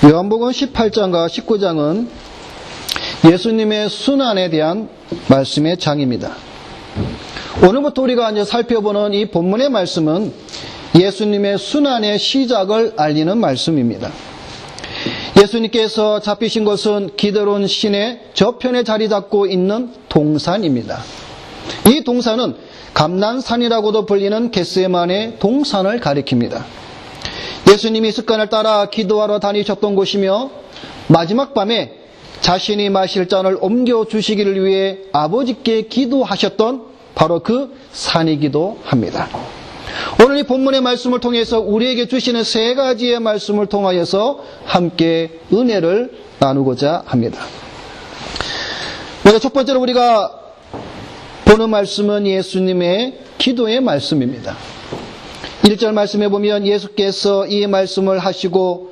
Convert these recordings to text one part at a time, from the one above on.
요한복음 18장과 19장은 예수님의 순환에 대한 말씀의 장입니다. 오늘부터 우리가 이제 살펴보는 이 본문의 말씀은 예수님의 순환의 시작을 알리는 말씀입니다. 예수님께서 잡히신 것은 기드론 시내 저편에 자리 잡고 있는 동산입니다. 이 동산은 감난산이라고도 불리는 겟세마네 동산을 가리킵니다. 예수님이 습관을 따라 기도하러 다니셨던 곳이며 마지막 밤에 자신이 마실 잔을 옮겨주시기를 위해 아버지께 기도하셨던 바로 그 산이기도 합니다. 오늘 이 본문의 말씀을 통해서 우리에게 주시는 세 가지의 말씀을 통하여서 함께 은혜를 나누고자 합니다. 먼저 첫 번째로 우리가 보는 말씀은 예수님의 기도의 말씀입니다. 1절 말씀에 보면 예수께서 이 말씀을 하시고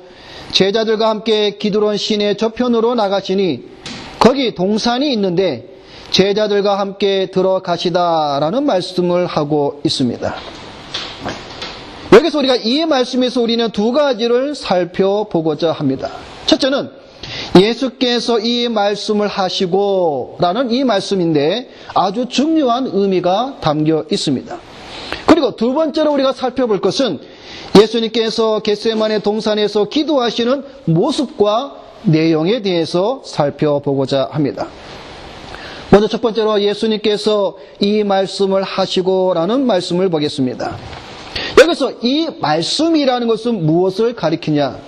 제자들과 함께 기드론 시내 저편으로 나가시니 거기 동산이 있는데 제자들과 함께 들어가시다라는 말씀을 하고 있습니다. 여기서 우리가 이 말씀에서 우리는 두 가지를 살펴보고자 합니다. 첫째는 예수께서 이 말씀을 하시고 라는 이 말씀인데 아주 중요한 의미가 담겨 있습니다. 그리고 두 번째로 우리가 살펴볼 것은 예수님께서 겟세마네 동산에서 기도하시는 모습과 내용에 대해서 살펴보고자 합니다. 먼저 첫 번째로 예수님께서 이 말씀을 하시고 라는 말씀을 보겠습니다. 여기서 이 말씀이라는 것은 무엇을 가리키냐?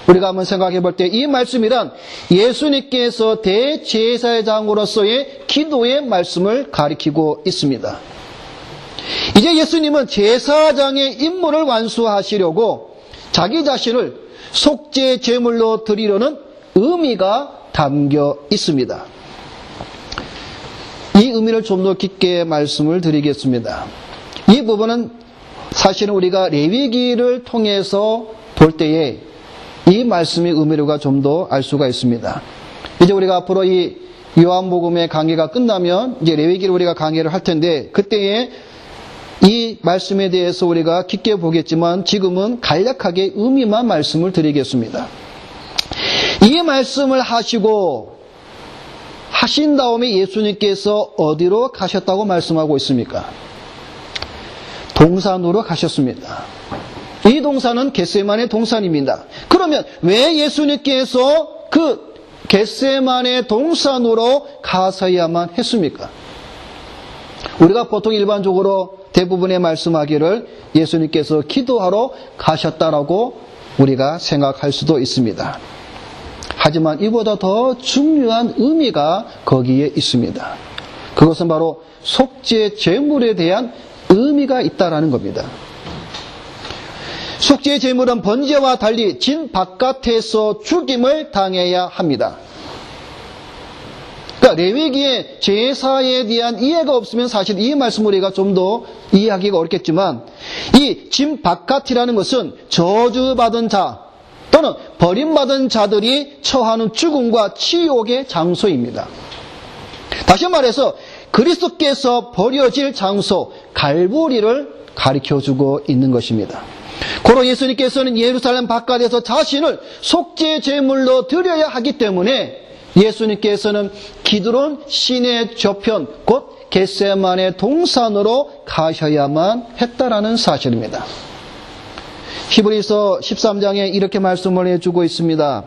우리가 한번 생각해 볼 때 이 말씀이란 예수님께서 대제사장으로서의 기도의 말씀을 가리키고 있습니다. 이제 예수님은 제사장의 임무를 완수하시려고 자기 자신을 속죄 제물로 드리려는 의미가 담겨 있습니다. 이 의미를 좀 더 깊게 말씀을 드리겠습니다. 이 부분은 사실은 우리가 레위기를 통해서 볼 때에 이 말씀의 의미가 좀 더 알 수가 있습니다. 이제 우리가 앞으로 이 요한복음의 강의가 끝나면 이제 레위기를 우리가 강의를 할 텐데 그때에 이 말씀에 대해서 우리가 깊게 보겠지만 지금은 간략하게 의미만 말씀을 드리겠습니다. 이 말씀을 하신 다음에 예수님께서 어디로 가셨다고 말씀하고 있습니까? 동산으로 가셨습니다. 이 동산은 겟세마네 동산입니다. 그러면 왜 예수님께서 그 겟세마네 동산으로 가서야만 했습니까? 우리가 보통 일반적으로 대부분의 말씀하기를 예수님께서 기도하러 가셨다라고 우리가 생각할 수도 있습니다. 하지만 이보다 더 중요한 의미가 거기에 있습니다. 그것은 바로 속죄 제물에 대한 의미가 있다라는 겁니다. 속죄 제물은 번제와 달리 진 바깥에서 죽임을 당해야 합니다. 그러니까 레위기의 제사에 대한 이해가 없으면 사실 이 말씀을 우리가 좀 더 이해하기가 어렵겠지만 이 진 바깥이라는 것은 저주받은 자 또는 버림받은 자들이 처하는 죽음과 치욕의 장소입니다. 다시 말해서 그리스도께서 버려질 장소 갈보리를 가리켜주고 있는 것입니다. 고로 예수님께서는 예루살렘 바깥에서 자신을 속죄 제물로 드려야 하기 때문에 예수님께서는 기드론 시내 저편 곧 겟세마네 동산으로 가셔야만 했다라는 사실입니다. 히브리서 13장에 이렇게 말씀을 해주고 있습니다.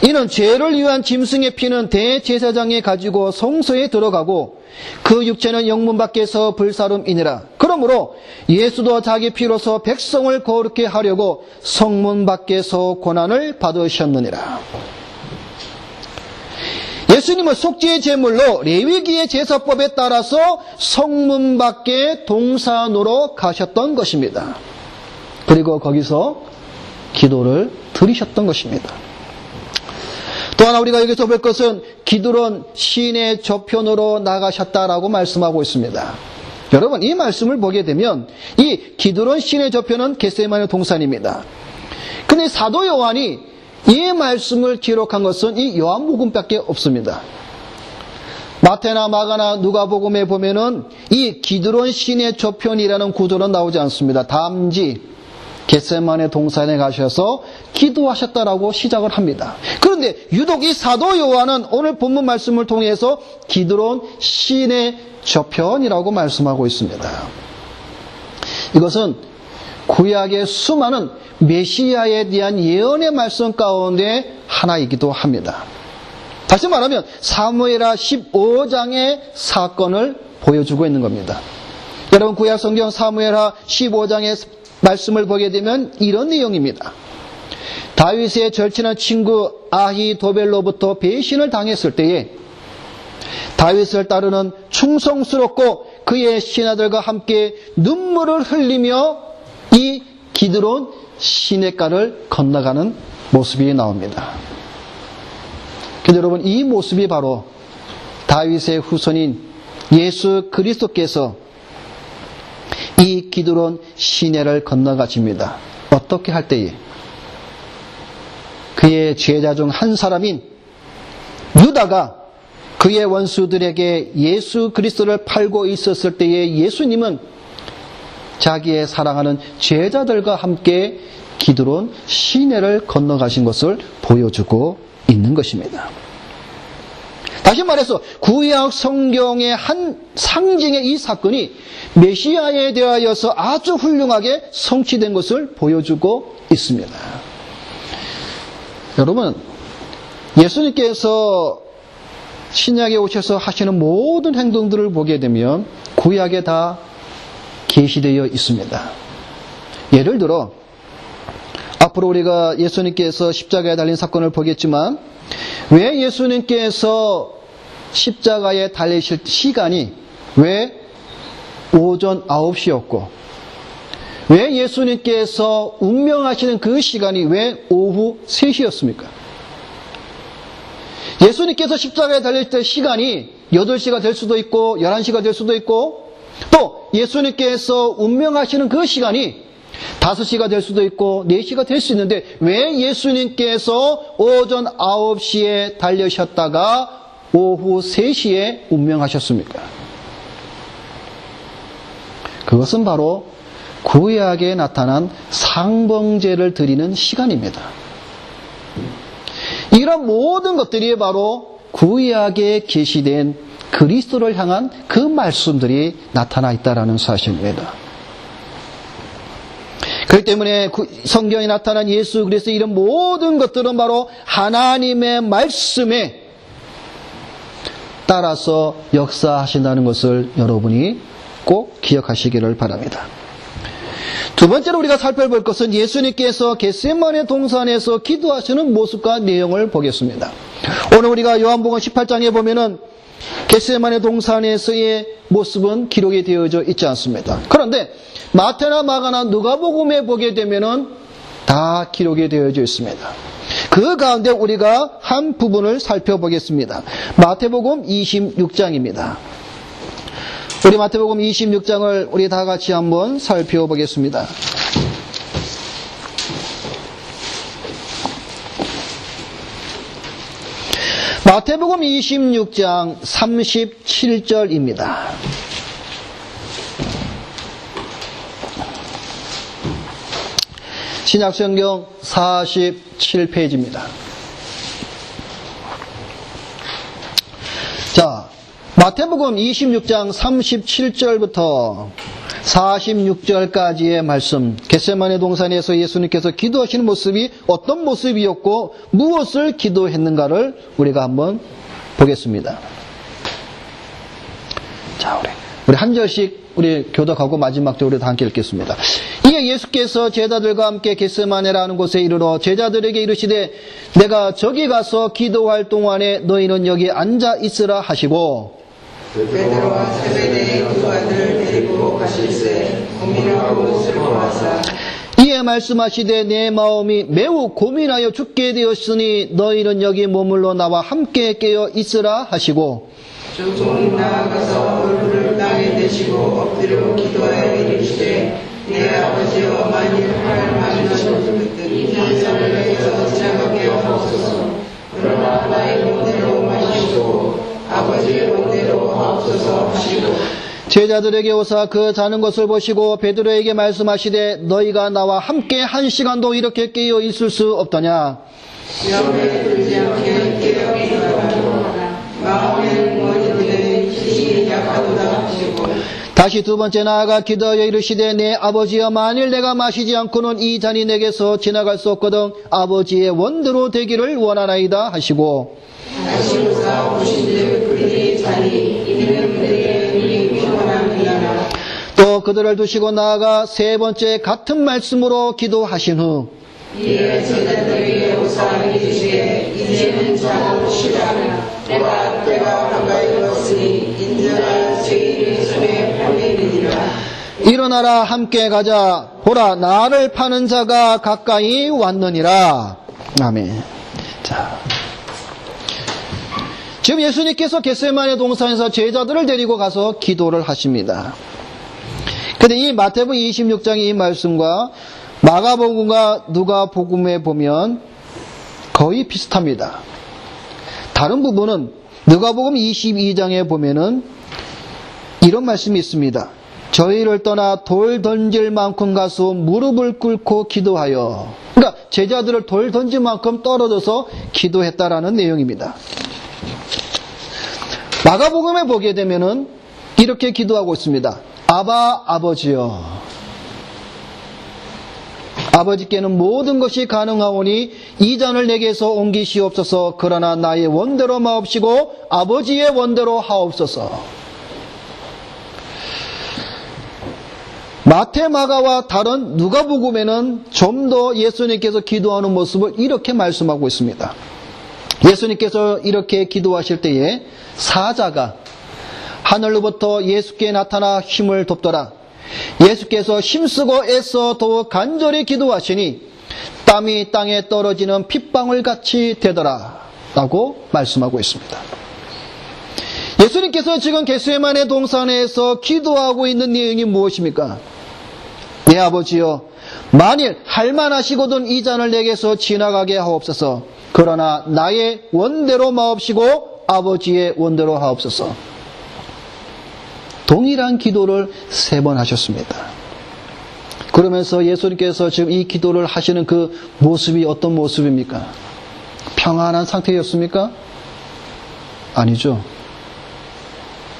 이는 죄를 위한 짐승의 피는 대제사장이 가지고 성소에 들어가고 그 육체는 영문 밖에서 불사름이니라. 그러므로 예수도 자기 피로서 백성을 거룩게 하려고 성문 밖에서 고난을 받으셨느니라. 예수님은 속죄의 제물로 레위기의 제사법에 따라서 성문 밖에 동산으로 가셨던 것입니다. 그리고 거기서 기도를 드리셨던 것입니다. 또 하나 우리가 여기서 볼 것은 기드론 시내 저편으로 나가셨다라고 말씀하고 있습니다. 여러분 이 말씀을 보게 되면 이 기드론 시내 저편은 겟세마네 동산입니다. 근데 사도 요한이 이 말씀을 기록한 것은 이 요한복음밖에 없습니다. 마태나 마가나 누가복음에 보면은 이 기드론 시내 저편이라는 구조는 나오지 않습니다. 담지 겟세마네 동산에 가셔서 기도하셨다라고 시작을 합니다. 그런데 유독 이 사도 요한은 오늘 본문 말씀을 통해서 기드론 시내 저편이라고 말씀하고 있습니다. 이것은 구약의 수많은 메시아에 대한 예언의 말씀 가운데 하나이기도 합니다. 다시 말하면 사무엘하 15장의 사건을 보여주고 있는 겁니다. 여러분 구약 성경 사무엘하 15장의 말씀을 보게 되면 이런 내용입니다. 다윗의 절친한 친구 아히도벨로부터 배신을 당했을 때에 다윗을 따르는 충성스럽고 그의 신하들과 함께 눈물을 흘리며 이 기드론 시냇가를 건너가는 모습이 나옵니다. 근데 여러분 이 모습이 바로 다윗의 후손인 예수 그리스도께서 이 기드론 시내를 건너가십니다. 어떻게 할 때에 그의 제자 중 한 사람인 유다가 그의 원수들에게 예수 그리스도를 팔고 있었을 때에 예수님은 자기의 사랑하는 제자들과 함께 기드론 시내를 건너가신 것을 보여주고 있는 것입니다. 다시 말해서 구약 성경의 한 상징의 이 사건이 메시아에 대하여서 아주 훌륭하게 성취된 것을 보여주고 있습니다. 여러분, 예수님께서 신약에 오셔서 하시는 모든 행동들을 보게 되면 구약에 다 계시되어 있습니다. 예를 들어 앞으로 우리가 예수님께서 십자가에 달린 사건을 보겠지만 왜 예수님께서 십자가에 달리실 시간이 왜 오전 9시였고 왜 예수님께서 운명하시는 그 시간이 왜 오후 3시였습니까? 예수님께서 십자가에 달릴 때 시간이 8시가 될 수도 있고 11시가 될 수도 있고 또 예수님께서 운명하시는 그 시간이 5시가 될 수도 있고 4시가 될 수 있는데 왜 예수님께서 오전 9시에 달려셨다가 오후 3시에 운명하셨습니까? 그것은 바로 구약에 나타난 상봉제를 드리는 시간입니다. 이런 모든 것들이 바로 구약에 계시된 그리스도를 향한 그 말씀들이 나타나 있다는 사실입니다. 그렇기 때문에 성경에 나타난 예수 그리스도 이런 모든 것들은 바로 하나님의 말씀에 따라서 역사하신다는 것을 여러분이 꼭 기억하시기를 바랍니다. 두 번째로 우리가 살펴볼 것은 예수님께서 겟세마네 동산에서 기도하시는 모습과 내용을 보겠습니다. 오늘 우리가 요한복음 18장에 보면은 겟세마네 동산에서의 모습은 기록이 되어져 있지 않습니다. 그런데 마태나 마가나 누가복음에 보게 되면은 다 기록이 되어져 있습니다. 그 가운데 우리가 한 부분을 살펴보겠습니다. 마태복음 26장입니다. 우리 마태복음 26장을 우리 다 같이 한번 살펴보겠습니다. 마태복음 26장 37절입니다. 신약성경 47페이지입니다. 자, 마태복음 26장 37절부터 46절까지의 말씀, 겟세마네 동산에서 예수님께서 기도하시는 모습이 어떤 모습이었고 무엇을 기도했는가를 우리가 한번 보겠습니다. 자, 우리 한 절씩 우리 교독하고 마지막 절 우리 다 함께 읽겠습니다. 이에 예수께서 제자들과 함께 겟세마네라는 곳에 이르러 제자들에게 이르시되 내가 저기 가서 기도할 동안에 너희는 여기 앉아 있으라 하시고 베드로와 세베대의 두 아들 데리고 가실새 고민하고 슬퍼하사 이에 말씀하시되 내 마음이 매우 고민하여 죽게 되었으니 너희는 여기 머물러 나와 함께 깨어 있으라 하시고 좀 나아가서 얼굴을 땅에 대시고 엎드려 기도하여 이르시되 내 아버지여 만일 하나님께서 이 잔을 내게서 지나가게 하옵소서. 그러나 나의 본대로 마시고 아버지의 본대로 하옵소서 하시고 제자들에게 오사 그 자는 것을 보시고 베드로에게 말씀하시되 너희가 나와 함께 한 시간도 이렇게 깨어 있을 수 없더냐. 시험에 들지 않게 깨어 있으라. 마음에 원인들의 힘이 약하도다 하시고 다시 두 번째 나아가 기도하여 이르시되 내 아버지여 만일 내가 마시지 않고는 이 잔이 내게서 지나갈 수 없거든 아버지의 원대로 되기를 원하나이다 하시고 다시 오사 오신즉 그들이 잔이 있는 데에 눈이 피곤합니다. 또 그들을 두시고 나아가 세 번째 같은 말씀으로 기도하신 후 이에 제자들에게 오사 이르시되 이제는 자고 쉬라. 내가 때가 가까이 왔으니 인자가 죄인의 손에 팔리느니라. 일어나라 함께 가자 보라 나를 파는 자가 가까이 왔느니라. 아멘. 자, 지금 예수님께서 겟세마네 동산에서 제자들을 데리고 가서 기도를 하십니다. 근데 이 마태복음 26장의 이 말씀과 마가복음과 누가복음에 보면 거의 비슷합니다. 다른 부분은 누가복음 22장에 보면은 이런 말씀이 있습니다. 저희를 떠나 돌 던질 만큼 가서 무릎을 꿇고 기도하여. 그러니까 제자들을 돌 던질 만큼 떨어져서 기도했다라는 내용입니다. 마가복음에 보게 되면은 이렇게 기도하고 있습니다. 아바 아버지여. 아버지께는 모든 것이 가능하오니 이 잔을 내게서 옮기시옵소서. 그러나 나의 원대로 마옵시고 아버지의 원대로 하옵소서. 마태, 마가와 다른 누가복음에는 좀 더 예수님께서 기도하는 모습을 이렇게 말씀하고 있습니다. 예수님께서 이렇게 기도하실 때에 사자가 하늘로부터 예수께 나타나 힘을 돕더라. 예수께서 힘쓰고 애써 더욱 간절히 기도하시니 땀이 땅에 떨어지는 핏방울 같이 되더라 라고 말씀하고 있습니다. 예수님께서 지금 겟세마네 동산에서 기도하고 있는 내용이 무엇입니까? 내 아버지여 만일 할만하시거든 이 잔을 내게서 지나가게 하옵소서. 그러나 나의 원대로 마옵시고 아버지의 원대로 하옵소서. 동일한 기도를 3번 하셨습니다. 그러면서 예수님께서 지금 이 기도를 하시는 그 모습이 어떤 모습입니까? 평안한 상태였습니까? 아니죠.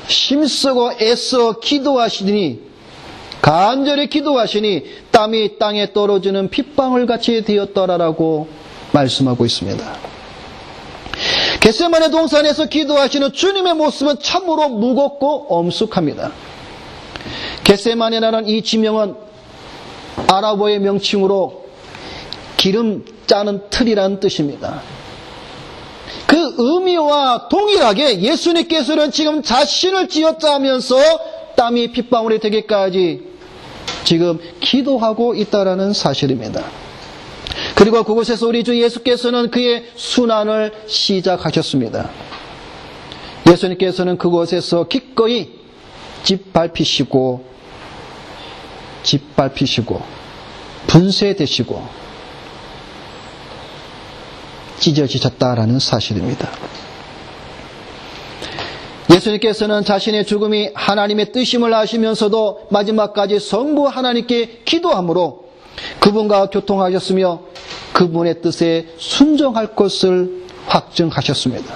힘쓰고 애써 기도하시니 간절히 기도하시니 땀이 땅에 떨어지는 핏방울 같이 되었더라라고 말씀하고 있습니다. 겟세마네 동산에서 기도하시는 주님의 모습은 참으로 무겁고 엄숙합니다. 겟세마네라는 이 지명은 아랍어의 명칭으로 기름 짜는 틀이라는 뜻입니다. 그 의미와 동일하게 예수님께서는 지금 자신을 쥐어짜면서 땀이 핏방울이 되기까지 지금 기도하고 있다라는 사실입니다. 그리고 그곳에서 우리 주 예수께서는 그의 순환을 시작하셨습니다. 예수님께서는 그곳에서 기꺼이 짓밟히시고 분쇄되시고 찢어지셨다라는 사실입니다. 예수님께서는 자신의 죽음이 하나님의 뜻임을 아시면서도 마지막까지 성부 하나님께 기도함으로 그분과 교통하셨으며 그분의 뜻에 순종할 것을 확증하셨습니다.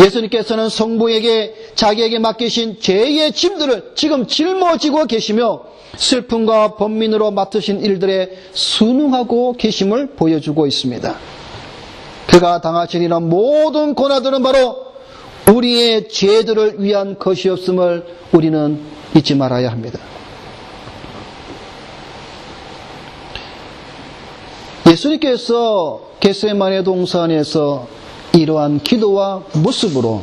예수님께서는 성부에게 자기에게 맡기신 죄의 짐들을 지금 짊어지고 계시며 슬픔과 번민으로 맡으신 일들에 순응하고 계심을 보여주고 있습니다. 그가 당하신 이런 모든 고난들은 바로 우리의 죄들을 위한 것이었음을 우리는 잊지 말아야 합니다. 예수님께서 겟세마네 동산에서 이러한 기도와 모습으로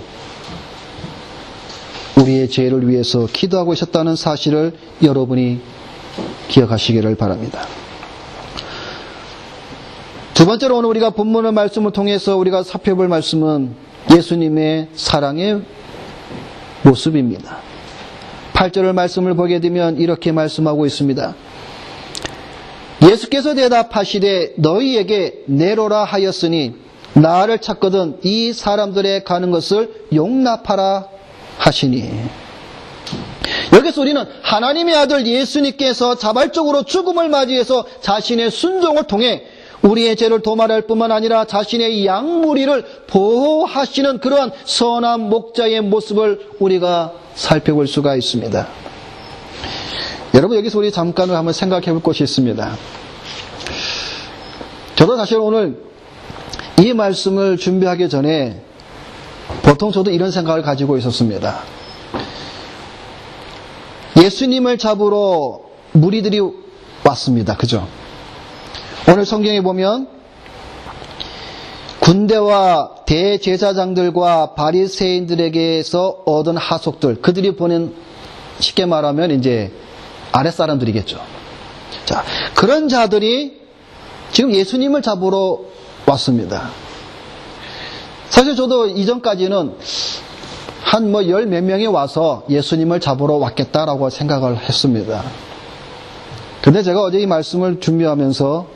우리의 죄를 위해서 기도하고 있었다는 사실을 여러분이 기억하시기를 바랍니다. 두 번째로 오늘 우리가 본문의 말씀을 통해서 우리가 살펴볼 말씀은 예수님의 사랑의 모습입니다. 8절의 말씀을 보게 되면 이렇게 말씀하고 있습니다. 예수께서 대답하시되 너희에게 내로라 하였으니 나를 찾거든 이 사람들의 가는 것을 용납하라 하시니. 여기서 우리는 하나님의 아들 예수님께서 자발적으로 죽음을 맞이해서 자신의 순종을 통해 우리의 죄를 도말할 뿐만 아니라 자신의 양무리를 보호하시는 그러한 선한 목자의 모습을 우리가 살펴볼 수가 있습니다. 여러분, 여기서 우리 잠깐 한번 생각해 볼 것이 있습니다. 저도 사실 오늘 이 말씀을 준비하기 전에 보통 저도 이런 생각을 가지고 있었습니다. 예수님을 잡으러 무리들이 왔습니다. 그죠? 오늘 성경에 보면 군대와 대제사장들과 바리새인들에게서 얻은 하속들, 그들이 보낸, 쉽게 말하면 이제 아랫사람들이겠죠. 자, 그런 자들이 지금 예수님을 잡으러 왔습니다. 사실 저도 이전까지는 한 열 몇 명이 와서 예수님을 잡으러 왔겠다라고 생각을 했습니다. 근데 제가 어제 이 말씀을 준비하면서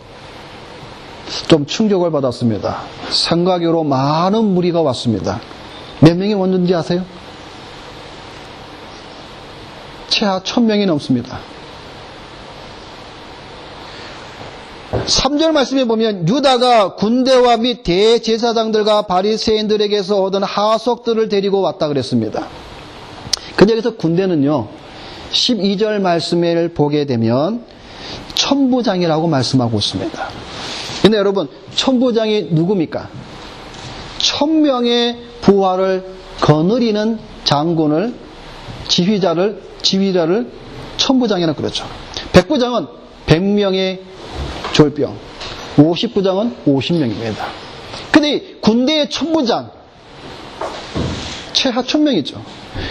좀 충격을 받았습니다. 생각외로 많은 무리가 왔습니다. 몇 명이 왔는지 아세요? 최하 1000명이 넘습니다. 3절 말씀에 보면 유다가 군대와 및 대제사장들과 바리새인들에게서 얻은 하속들을 데리고 왔다 그랬습니다. 근데 여기서 군대는요, 12절 말씀을 보게 되면 천부장이라고 말씀하고 있습니다. 근데 여러분, 천부장이 누굽니까? 1000명의 부하를 거느리는 장군을, 지휘자를 천부장이라고 그러죠. 백부장은 100명의 졸병, 50부장은 50명입니다. 근데 군대의 천부장, 최하 1000명이죠.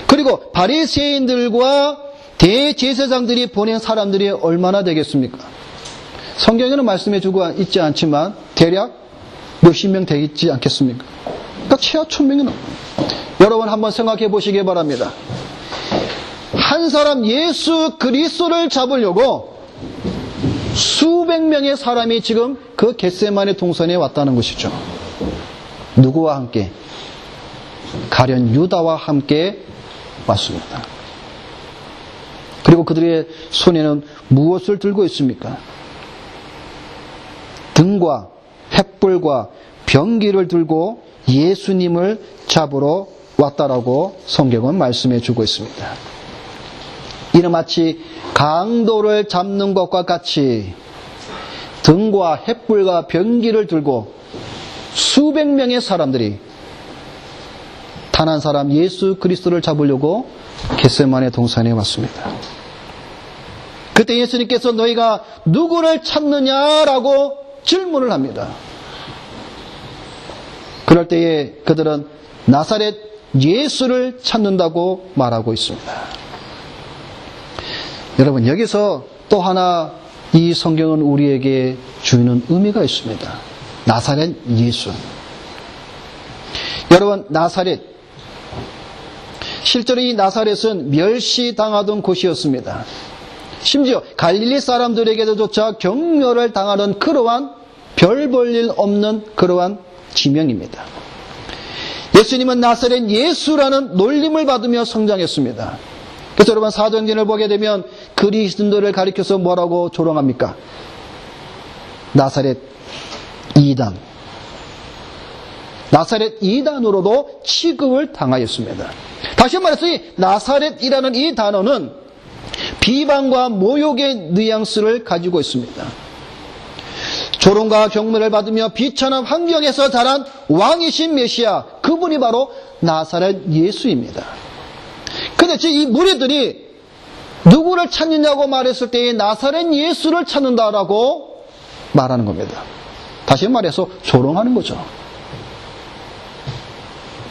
그리고 바리새인들과 대제사장들이 보낸 사람들이 얼마나 되겠습니까? 성경에는 말씀해 주고 있지 않지만 대략 몇십 명 되겠지 않겠습니까? 그러니까 최하 1000명이 넘어요. 여러분 한번 생각해 보시기 바랍니다. 한 사람 예수 그리스도를 잡으려고 수백 명의 사람이 지금 그 겟세마네 동산에 왔다는 것이죠. 누구와 함께? 가련 유다와 함께 왔습니다. 그리고 그들의 손에는 무엇을 들고 있습니까? 등과 횃불과 병기를 들고 예수님을 잡으러 왔다라고 성경은 말씀해 주고 있습니다. 이는 마치 강도를 잡는 것과 같이 등과 횃불과 병기를 들고 수백 명의 사람들이 단 한 사람 예수 그리스도를 잡으려고 겟세마네 동산에 왔습니다. 그때 예수님께서 너희가 누구를 찾느냐라고 질문을 합니다. 그럴 때에 그들은 나사렛 예수를 찾는다고 말하고 있습니다. 여러분, 여기서 또 하나 이 성경은 우리에게 주는 의미가 있습니다. 나사렛 예수. 여러분, 나사렛, 실제로 이 나사렛은 멸시당하던 곳이었습니다. 심지어 갈릴리 사람들에게조차 경멸을 당하는 그러한 별 볼 일 없는 그러한 지명입니다. 예수님은 나사렛 예수라는 놀림을 받으며 성장했습니다. 그래서 여러분 사도행전을 보게 되면 그리스도인들을 가리켜서 뭐라고 조롱합니까? 나사렛 이단. 나사렛 이단으로도 취급을 당하였습니다. 다시 말해서 이 나사렛이라는 이 단어는 비방과 모욕의 뉘앙스를 가지고 있습니다. 조롱과 경멸을 받으며 비천한 환경에서 자란 왕이신 메시아, 그분이 바로 나사렛 예수입니다. 근데 이 무리들이 누구를 찾느냐고 말했을 때에 나사렛 예수를 찾는다라고 말하는 겁니다. 다시 말해서 조롱하는 거죠.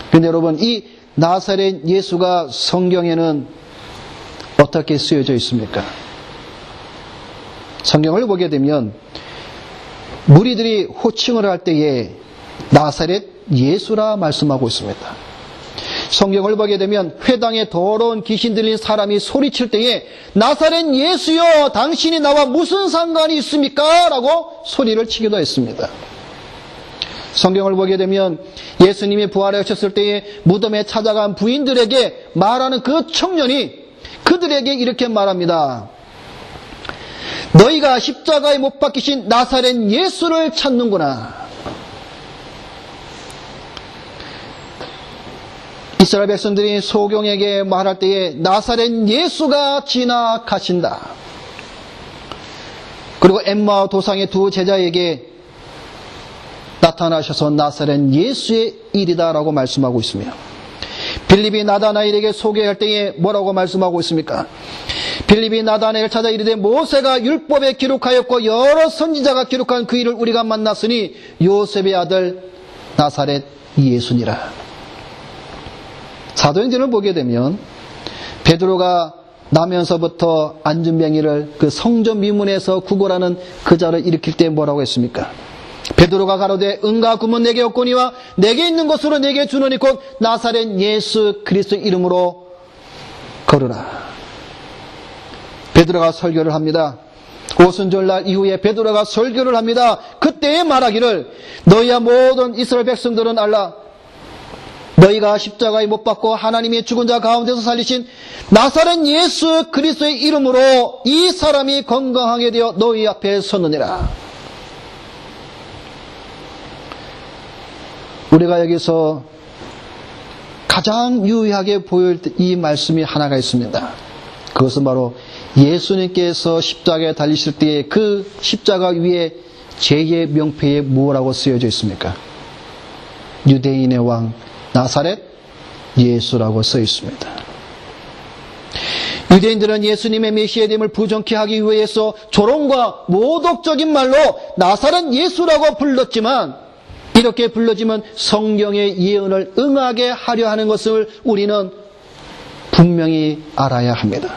그런데 여러분, 이 나사렛 예수가 성경에는 어떻게 쓰여져 있습니까? 성경을 보게 되면 무리들이 호칭을 할 때에 나사렛 예수라 말씀하고 있습니다. 성경을 보게 되면 회당에 더러운 귀신 들린 사람이 소리칠 때에 나사렛 예수여, 당신이 나와 무슨 상관이 있습니까? 라고 소리를 치기도 했습니다. 성경을 보게 되면 예수님이 부활하셨을 때에 무덤에 찾아간 부인들에게 말하는 그 청년이 그들에게 이렇게 말합니다. 너희가 십자가에 못 박히신 나사렛 예수를 찾는구나. 이스라엘 백성들이 소경에게 말할 때에 나사렛 예수가 지나가신다. 그리고 엠마오 도상의 두 제자에게 나타나셔서 나사렛 예수의 일이다라고 말씀하고 있으며, 빌립이 나다나엘에게 소개할 때에 뭐라고 말씀하고 있습니까? 빌립이 나다나엘을 찾아 이르되 모세가 율법에 기록하였고 여러 선지자가 기록한 그 일을 우리가 만났으니 요셉의 아들 나사렛 예수니라. 사도행전을 보게 되면 베드로가 나면서부터 안준뱅이를 그 성전 미문에서 구걸하는 그 자를 일으킬 때 뭐라고 했습니까? 베드로가 가로되 은과 금은 내게 없거니와 내게 있는 것으로 내게 주노니 곧 나사렛 예수 그리스도 이름으로 걸으라. 베드로가 설교를 합니다. 오순절날 이후에 베드로가 설교를 합니다. 그때에 말하기를 너희야 모든 이스라엘 백성들은 알라. 너희가 십자가에 못 박고 하나님의 죽은 자 가운데서 살리신 나사렛 예수 그리스도의 이름으로 이 사람이 건강하게 되어 너희 앞에 섰느니라. 우리가 여기서 가장 유의하게 보일 이 말씀이 하나가 있습니다. 그것은 바로 예수님께서 십자가에 달리실 때에 그 십자가 위에 제2의 명패에 무엇라고 쓰여져 있습니까? 유대인의 왕 나사렛 예수라고 써 있습니다. 유대인들은 예수님의 메시아됨을 부정케 하기 위해서 조롱과 모독적인 말로 나사렛 예수라고 불렀지만, 이렇게 불러지면 성경의 예언을 응하게 하려 하는 것을 우리는 분명히 알아야 합니다.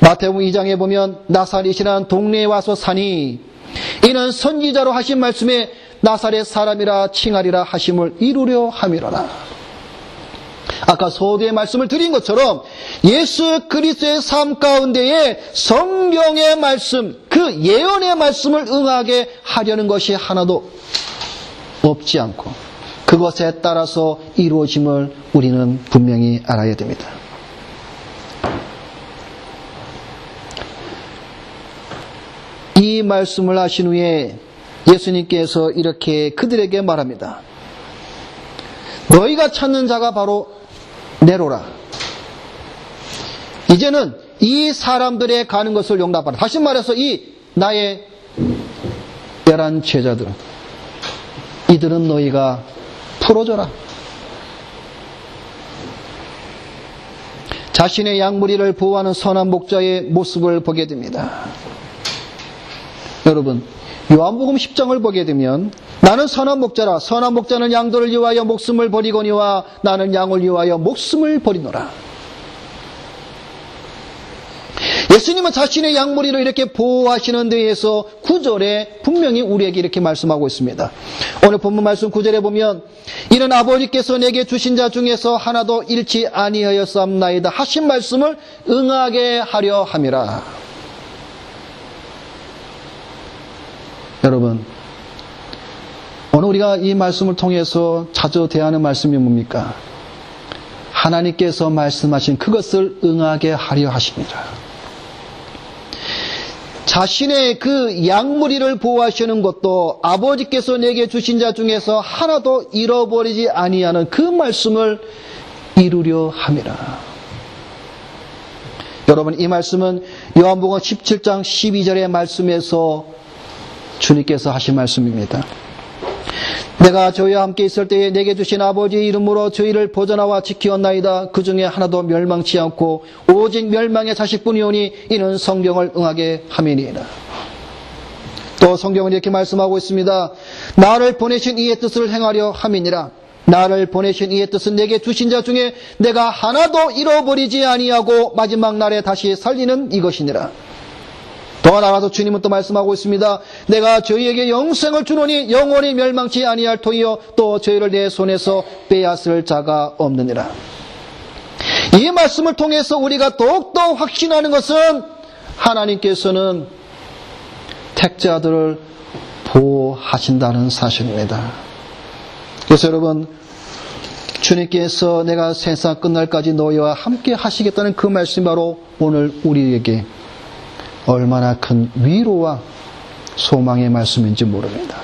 마태복음 2장에 보면 나사렛이라는 동네에 와서 사니 이는 선지자로 하신 말씀에 나사렛 사람이라 칭하리라 하심을 이루려 함이로라. 아까 서두에 말씀을 드린 것처럼 예수 그리스도의 삶 가운데에 성경의 말씀, 그 예언의 말씀을 응하게 하려는 것이 하나도 없지 않고 그것에 따라서 이루어짐을 우리는 분명히 알아야 됩니다. 이 말씀을 하신 후에 예수님께서 이렇게 그들에게 말합니다. 너희가 찾는 자가 바로 내로라. 이제는 이 사람들의 가는 것을 용납하라. 다시 말해서 이 나의 11 제자들, 이들은 너희가 풀어줘라. 자신의 양무리를 보호하는 선한 목자의 모습을 보게 됩니다. 여러분, 요한복음 10장을 보게 되면 나는 선한 목자라. 선한 목자는 양들을 위하여 목숨을 버리거니와 나는 양을 위하여 목숨을 버리노라. 예수님은 자신의 양무리를 이렇게 보호하시는 데에서 9절에 분명히 우리에게 이렇게 말씀하고 있습니다. 오늘 본문 말씀 9절에 보면 이는 아버지께서 내게 주신 자 중에서 하나도 잃지 아니하였사옵나이다 하신 말씀을 응하게 하려 함이라. 여러분, 오늘 우리가 이 말씀을 통해서 자주 대하는 말씀이 뭡니까? 하나님께서 말씀하신 그것을 응하게 하려 하십니다. 자신의 그 양무리를 보호하시는 것도 아버지께서 내게 주신 자 중에서 하나도 잃어버리지 아니하는 그 말씀을 이루려 함이라. 여러분, 이 말씀은 요한복음 17장 12절의 말씀에서 주님께서 하신 말씀입니다. 내가 저희와 함께 있을 때에 내게 주신 아버지의 이름으로 저희를 보존하와 지키었나이다. 그 중에 하나도 멸망치 않고 오직 멸망의 자식뿐이오니 이는 성경을 응하게 함이니이다. 또 성경은 이렇게 말씀하고 있습니다. 나를 보내신 이의 뜻을 행하려 함이니라. 나를 보내신 이의 뜻은 내게 주신 자 중에 내가 하나도 잃어버리지 아니하고 마지막 날에 다시 살리는 이것이니라. 더 나아가서 주님은 또 말씀하고 있습니다. 내가 저희에게 영생을 주노니 영원히 멸망치 아니할 터이요 또 저희를 내 손에서 빼앗을 자가 없느니라. 이 말씀을 통해서 우리가 더욱더 확신하는 것은 하나님께서는 택자들을 보호하신다는 사실입니다. 그래서 여러분, 주님께서 내가 세상 끝날까지 너희와 함께 하시겠다는 그 말씀이 바로 오늘 우리에게 얼마나 큰 위로와 소망의 말씀인지 모릅니다.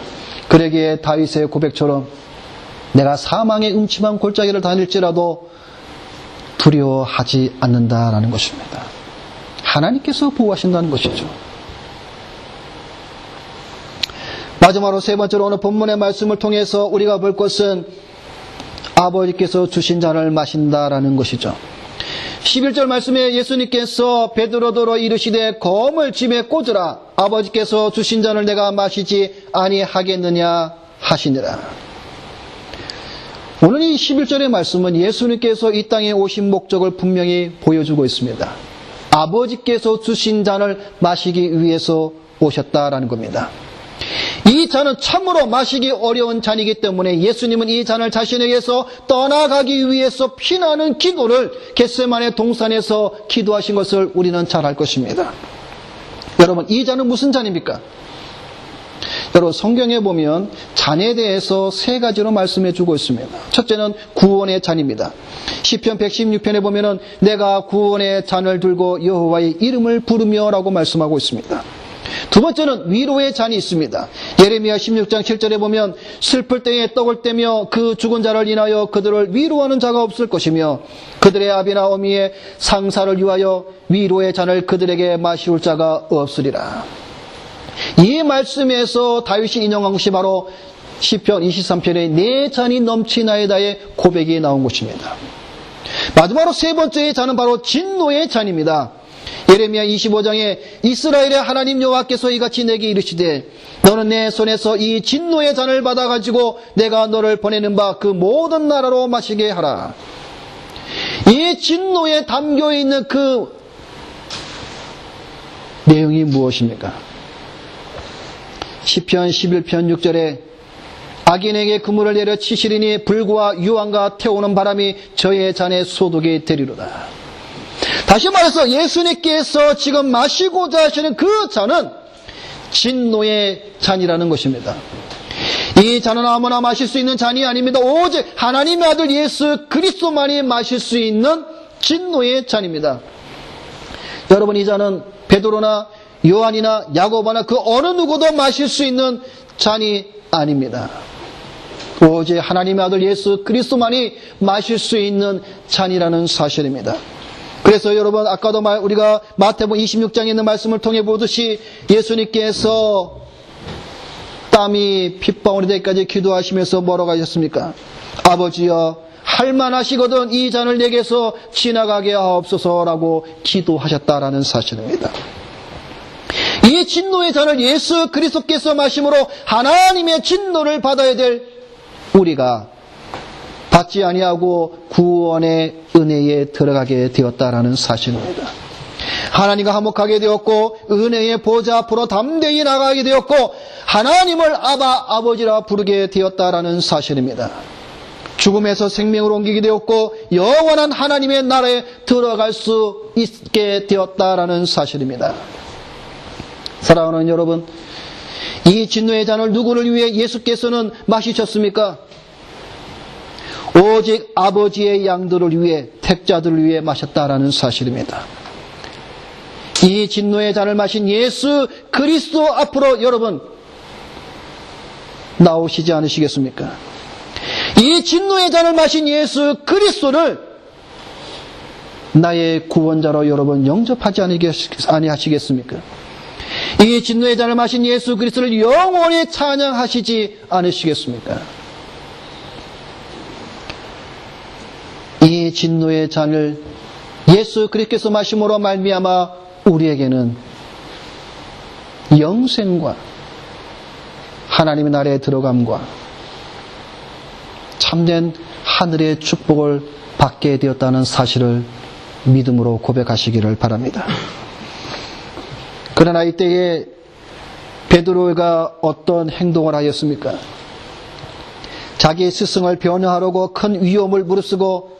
그러기에 다윗의 고백처럼 내가 사망의 음침한 골짜기를 다닐지라도 두려워하지 않는다라는 것입니다. 하나님께서 보호하신다는 것이죠. 마지막으로 세 번째로 오늘 본문의 말씀을 통해서 우리가 볼 것은 아버지께서 주신 잔을 마신다라는 것이죠. 11절 말씀에 예수님께서 베드로더러 이르시되 검을 집에 꽂으라. 아버지께서 주신 잔을 내가 마시지 아니하겠느냐 하시니라. 오늘 이 11절의 말씀은 예수님께서 이 땅에 오신 목적을 분명히 보여주고 있습니다. 아버지께서 주신 잔을 마시기 위해서 오셨다라는 겁니다. 이 잔은 참으로 마시기 어려운 잔이기 때문에 예수님은 이 잔을 자신에게서 떠나가기 위해서 피나는 기도를 겟세마네 동산에서 기도하신 것을 우리는 잘 알 것입니다. 여러분, 이 잔은 무슨 잔입니까? 여러분, 성경에 보면 잔에 대해서 세 가지로 말씀해 주고 있습니다. 첫째는 구원의 잔입니다. 시편 116편에 보면은 내가 구원의 잔을 들고 여호와의 이름을 부르며 라고 말씀하고 있습니다. 두 번째는 위로의 잔이 있습니다. 예레미야 16장 7절에 보면 슬플 때에 떡을 떼며 그 죽은 자를 인하여 그들을 위로하는 자가 없을 것이며 그들의 아비나 어미의 상사를 위하여 위로의 잔을 그들에게 마시울 자가 없으리라. 이 말씀에서 다윗이 인용한 것이 바로 시편 23편의 내 잔이 넘치나이다의 고백이 나온 것입니다. 마지막으로 세 번째의 잔은 바로 진노의 잔입니다. 예레미야 25장에 이스라엘의 하나님 여호와께서 이같이 내게 이르시되 너는 내 손에서 이 진노의 잔을 받아가지고 내가 너를 보내는 바 그 모든 나라로 마시게 하라. 이 진노에 담겨있는 그 내용이 무엇입니까? 시편 11편 6절에 악인에게 그물을 내려 치시리니 불과 유황과 태우는 바람이 저의 잔에 소독이 되리로다. 다시 말해서 예수님께서 지금 마시고자 하시는 그 잔은 진노의 잔이라는 것입니다. 이 잔은 아무나 마실 수 있는 잔이 아닙니다. 오직 하나님의 아들 예수 그리스도만이 마실 수 있는 진노의 잔입니다. 여러분, 이 잔은 베드로나 요한이나 야고보나 그 어느 누구도 마실 수 있는 잔이 아닙니다. 오직 하나님의 아들 예수 그리스도만이 마실 수 있는 잔이라는 사실입니다. 그래서 여러분, 아까도 우리가 마태복음 26장에 있는 말씀을 통해 보듯이 예수님께서 땀이 핏방울이 되기까지 기도하시면서 뭐라고 하셨습니까? 아버지여, 할만하시거든 이 잔을 내게서 지나가게 하옵소서라고 기도하셨다라는 사실입니다. 이 진노의 잔을 예수 그리스도께서 마심으로 하나님의 진노를 받아야 될 우리가 받지 아니하고 구원의 은혜에 들어가게 되었다라는 사실입니다. 하나님과 화목하게 되었고 은혜의 보좌 앞으로 담대히 나가게 되었고 하나님을 아버지라 부르게 되었다라는 사실입니다. 죽음에서 생명으로 옮기게 되었고 영원한 하나님의 나라에 들어갈 수 있게 되었다라는 사실입니다. 사랑하는 여러분, 이 진노의 잔을 누구를 위해 예수께서는 마시셨습니까? 오직 아버지의 양들을 위해, 택자들을 위해 마셨다라는 사실입니다. 이 진노의 잔을 마신 예수 그리스도 앞으로 여러분 나오시지 않으시겠습니까? 이 진노의 잔을 마신 예수 그리스도를 나의 구원자로 여러분 영접하지 아니하시겠습니까? 이 진노의 잔을 마신 예수 그리스도를 영원히 찬양하시지 않으시겠습니까? 이 진노의 잔을 예수 그리스도께서 마심으로 말미암아 우리에게는 영생과 하나님의 나라에 들어감과 참된 하늘의 축복을 받게 되었다는 사실을 믿음으로 고백하시기를 바랍니다. 그러나 이때에 베드로가 어떤 행동을 하였습니까? 자기 스승을 변호하려고 큰 위험을 무릅쓰고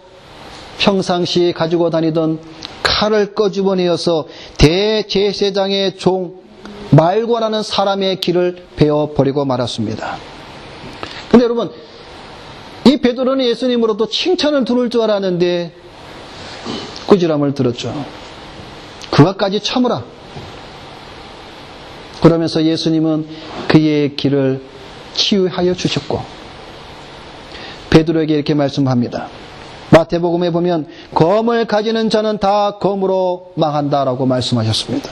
평상시에 가지고 다니던 칼을 꺼집어내어서 대제사장의 종 말고라는 사람의 길을 베어버리고 말았습니다. 근데 여러분, 이 베드로는 예수님으로부터 칭찬을 들을 줄 알았는데 꾸지람을 들었죠. 그것까지 참으라. 그러면서 예수님은 그의 길을 치유하여 주셨고 베드로에게 이렇게 말씀합니다. 마태복음에 보면 검을 가지는 자는 다 검으로 망한다라고 말씀하셨습니다.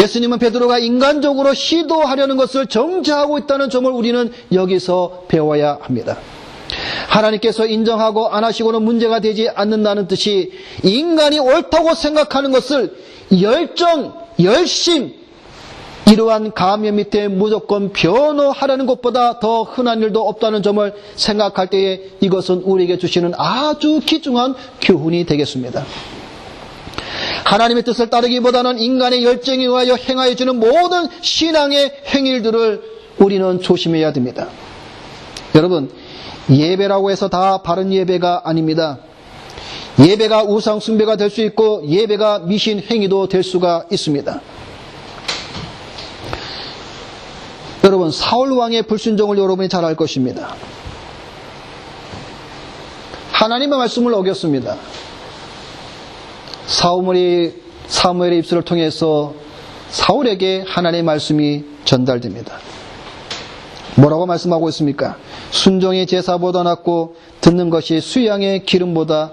예수님은 베드로가 인간적으로 시도하려는 것을 정죄하고 있다는 점을 우리는 여기서 배워야 합니다. 하나님께서 인정하고 안 하시고는 문제가 되지 않는다는 뜻이 인간이 옳다고 생각하는 것을 열심 이러한 가면 밑에 무조건 변호하려는 것보다 더 흔한 일도 없다는 점을 생각할 때에 이것은 우리에게 주시는 아주 귀중한 교훈이 되겠습니다. 하나님의 뜻을 따르기보다는 인간의 열정에 의하여 행하여 주는 모든 신앙의 행위들을 우리는 조심해야 됩니다. 여러분, 예배라고 해서 다 바른 예배가 아닙니다. 예배가 우상 숭배가 될 수 있고 예배가 미신 행위도 될 수가 있습니다. 여러분, 사울 왕의 불순종을 여러분이 잘 알 것입니다. 하나님의 말씀을 어겼습니다. 사무엘의 입술을 통해서 사울에게 하나님의 말씀이 전달됩니다. 뭐라고 말씀하고 있습니까? 순종이 제사보다 낫고 듣는 것이 수양의 기름보다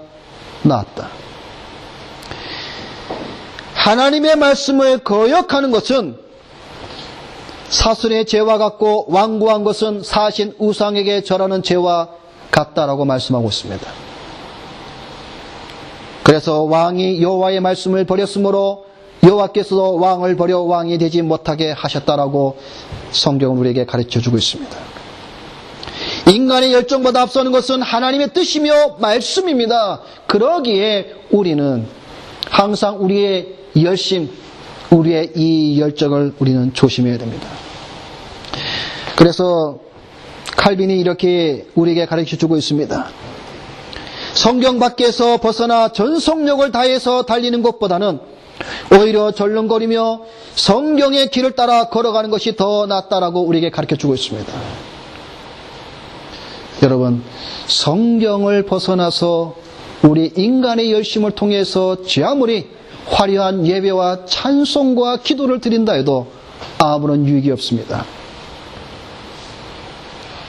낫다. 하나님의 말씀을 거역하는 것은 사슬의 죄와 같고 완고한 것은 사신 우상에게 절하는 죄와 같다라고 말씀하고 있습니다. 그래서 왕이 여호와의 말씀을 버렸으므로 여호와께서도 왕을 버려 왕이 되지 못하게 하셨다라고 성경은 우리에게 가르쳐주고 있습니다. 인간의 열정보다 앞서는 것은 하나님의 뜻이며 말씀입니다. 그러기에 우리는 항상 우리의 열심, 우리의 이 열정을 우리는 조심해야 됩니다. 그래서 칼빈이 이렇게 우리에게 가르쳐주고 있습니다. 성경 밖에서 벗어나 전속력을 다해서 달리는 것보다는 오히려 절렁거리며 성경의 길을 따라 걸어가는 것이 더 낫다라고 우리에게 가르쳐주고 있습니다. 여러분, 성경을 벗어나서 우리 인간의 열심을 통해서 제 아무리 화려한 예배와 찬송과 기도를 드린다 해도 아무런 유익이 없습니다.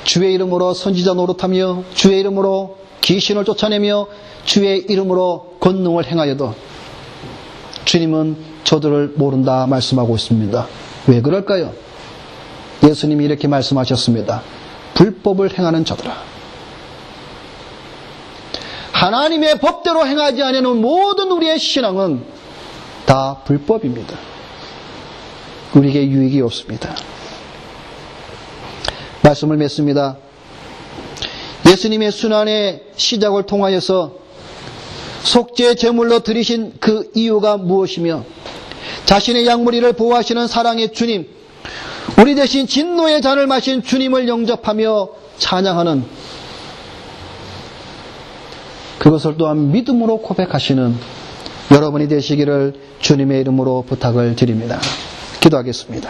주의 이름으로 선지자 노릇하며 주의 이름으로 귀신을 쫓아내며 주의 이름으로 권능을 행하여도 주님은 저들을 모른다 말씀하고 있습니다. 왜 그럴까요? 예수님이 이렇게 말씀하셨습니다. 불법을 행하는 자들아. 하나님의 법대로 행하지 않는 모든 우리의 신앙은 다 불법입니다. 우리에게 유익이 없습니다. 말씀을 맺습니다. 예수님의 순환의 시작을 통하여서 속죄 제물로 드리신 그 이유가 무엇이며 자신의 양무리를 보호하시는 사랑의 주님, 우리 대신 진노의 잔을 마신 주님을 영접하며 찬양하는 그것을 또한 믿음으로 고백하시는 여러분이 되시기를 주님의 이름으로 부탁을 드립니다. 기도하겠습니다.